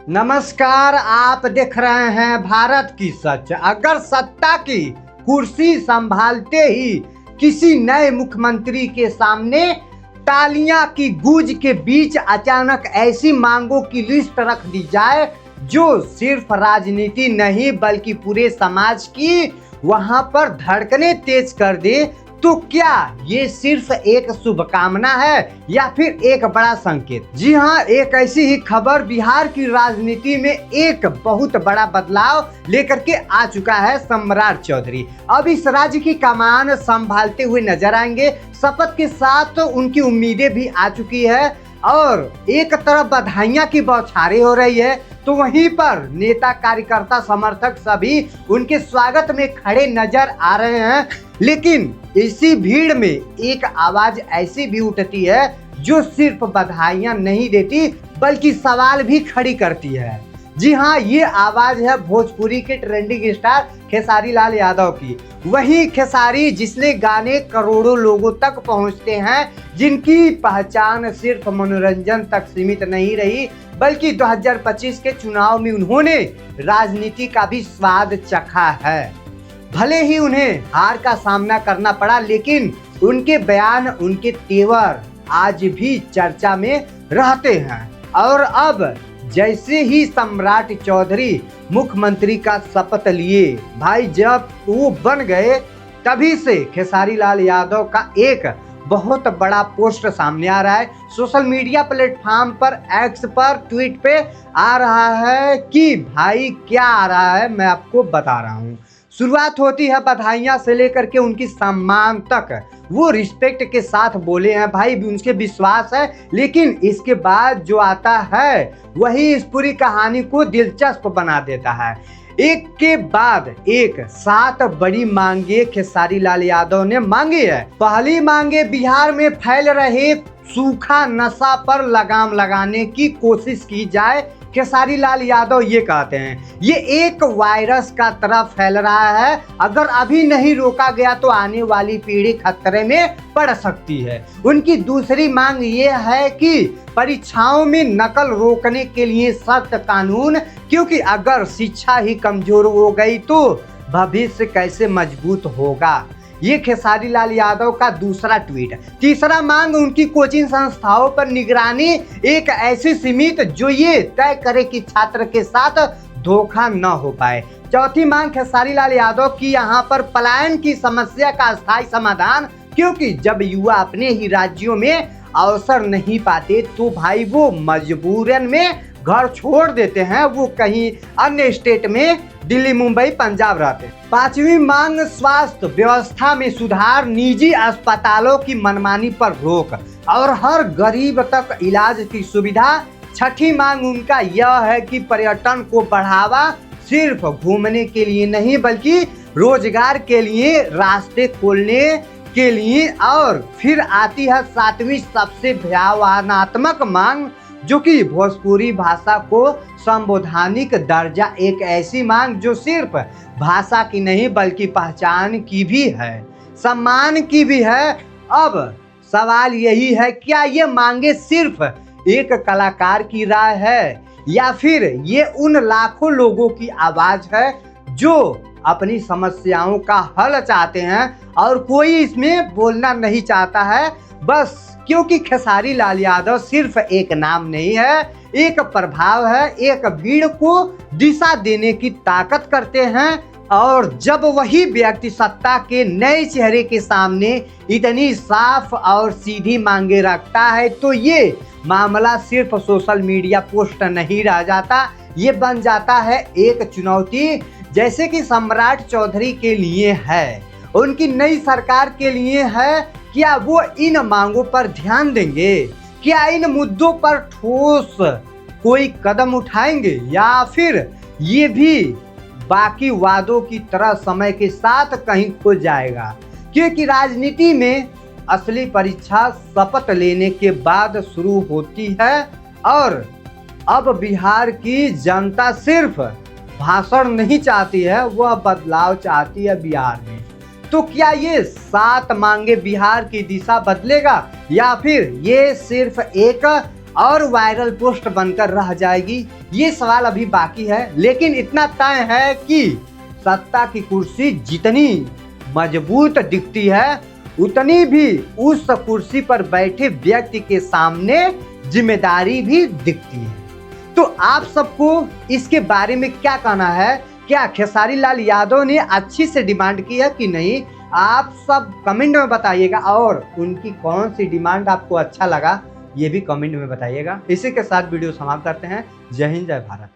नमस्कार, आप देख रहे हैं भारत की सच। अगर सत्ता की कुर्सी संभालते ही किसी नए मुख्यमंत्री के सामने तालियां की गूंज के बीच अचानक ऐसी मांगों की लिस्ट रख दी जाए जो सिर्फ राजनीति नहीं बल्कि पूरे समाज की वहां पर धड़कनें तेज कर दे, तो क्या ये सिर्फ एक शुभकामना है या फिर एक बड़ा संकेत? जी हाँ, एक ऐसी ही खबर बिहार की राजनीति में एक बहुत बड़ा बदलाव लेकर के आ चुका है सम्राट चौधरी। अब इस राज्य की कमान संभालते हुए नजर आएंगे। शपथ के साथ उनकी उम्मीदें भी आ चुकी है और एक तरफ बधाइयां की बौछारें हो रही है, तो वहीं पर नेता, कार्यकर्ता, समर्थक सभी उनके स्वागत में खड़े नजर आ रहे हैं। लेकिन इसी भीड़ में एक आवाज ऐसी भी उठती है जो सिर्फ बधाइयां नहीं देती बल्कि सवाल भी खड़ी करती है। जी हाँ, ये आवाज है भोजपुरी के ट्रेंडिंग स्टार खेसारी लाल यादव की। वही खेसारी जिसने गाने करोड़ों लोगों तक पहुंचते हैं, जिनकी पहचान सिर्फ मनोरंजन तक सीमित नहीं रही बल्कि 2025 के चुनाव में उन्होंने राजनीति का भी स्वाद चखा है। भले ही उन्हें हार का सामना करना पड़ा, लेकिन उनके बयान, उनके तेवर आज भी चर्चा में रहते हैं। और अब जैसे ही सम्राट चौधरी मुख्यमंत्री का शपथ लिए, भाई जब वो बन गए, तभी से खेसारी लाल यादव का एक बहुत बड़ा पोस्ट सामने आ रहा है। सोशल मीडिया प्लेटफॉर्म पर, एक्स पर, ट्वीट पे आ रहा है कि भाई क्या आ रहा है, मैं आपको बता रहा हूँ। शुरुआत होती है बधाइयां से लेकर के उनकी सम्मान तक, वो रिस्पेक्ट के साथ बोले हैं भाई, उनके विश्वास है। लेकिन इसके बाद जो आता है वही इस पूरी कहानी को दिलचस्प बना देता है। एक के बाद एक 7 बड़ी मांगे खेसारी लाल यादव ने मांगी है। पहली मांगे बिहार में फैल रहे सूखा नशा पर लगाम लगाने की कोशिश की जाए। खेसारी लाल यादव ये कहते हैं ये एक वायरस का तरह फैल रहा है, अगर अभी नहीं रोका गया तो आने वाली पीढ़ी खतरे में पड़ सकती है। उनकी दूसरी मांग ये है कि परीक्षाओं में नकल रोकने के लिए सख्त कानून, क्योंकि अगर शिक्षा ही कमजोर हो गई तो भविष्य कैसे मजबूत होगा। ये खेसारी लाल यादव का दूसरा ट्वीट। तीसरा मांग उनकी कोचिंग संस्थाओं पर निगरानी, एक ऐसी सीमित जो ये तय करे कि छात्र के साथ धोखा न हो पाए। चौथी मांग खेसारी लाल यादव की यहाँ पर पलायन की समस्या का स्थायी समाधान, क्योंकि जब युवा अपने ही राज्यों में अवसर नहीं पाते तो भाई वो मजबूरन में घर छोड़ देते हैं, वो कहीं अन्य स्टेट में, दिल्ली, मुंबई, पंजाब रहते हैं। पांचवी मांग स्वास्थ्य व्यवस्था में सुधार, निजी अस्पतालों की मनमानी पर रोक और हर गरीब तक इलाज की सुविधा। छठी मांग उनका यह है कि पर्यटन को बढ़ावा, सिर्फ घूमने के लिए नहीं बल्कि रोजगार के लिए रास्ते खोलने के लिए। और फिर आती है 7वीं सबसे भावनात्मक मांग, जो कि भोजपुरी भाषा को संवैधानिक दर्जा, एक ऐसी मांग जो सिर्फ भाषा की नहीं बल्कि पहचान की भी है, सम्मान की भी है। अब सवाल यही है, क्या ये मांगे सिर्फ एक कलाकार की राय है या फिर ये उन लाखों लोगों की आवाज है जो अपनी समस्याओं का हल चाहते हैं और कोई इसमें बोलना नहीं चाहता है, बस क्योंकि खेसारी लाल यादव सिर्फ एक नाम नहीं है, एक प्रभाव है, एक भीड़ को दिशा देने की ताकत करते हैं। और जब वही व्यक्ति सत्ता के नए चेहरे के सामने इतनी साफ और सीधी मांगे रखता है तो ये मामला सिर्फ सोशल मीडिया पोस्ट नहीं रह जाता, ये बन जाता है एक चुनौती, जैसे कि सम्राट चौधरी के लिए है, उनकी नई सरकार के लिए है। क्या वो इन मांगों पर ध्यान देंगे? क्या इन मुद्दों पर ठोस कोई कदम उठाएंगे या फिर ये भी बाकी वादों की तरह समय के साथ कहीं खो जाएगा? क्योंकि राजनीति में असली परीक्षा शपथ लेने के बाद शुरू होती है और अब बिहार की जनता सिर्फ भाषण नहीं चाहती है, वह बदलाव चाहती है बिहार में। तो क्या ये 7 मांगे बिहार की दिशा बदलेगा या फिर ये सिर्फ एक और वायरल पोस्ट बनकर रह जाएगी? ये सवाल अभी बाकी है, लेकिन इतना तय है कि सत्ता की कुर्सी जितनी मजबूत दिखती है उतनी भी उस कुर्सी पर बैठे व्यक्ति के सामने जिम्मेदारी भी दिखती है। तो आप सबको इसके बारे में क्या कहना है? क्या खेसारी लाल यादव ने अच्छी से डिमांड की है कि नहीं? आप सब कमेंट में बताइएगा, और उनकी कौन सी डिमांड आपको अच्छा लगा ये भी कमेंट में बताइएगा। इसी के साथ वीडियो समाप्त करते हैं। जय हिंद, जय भारत।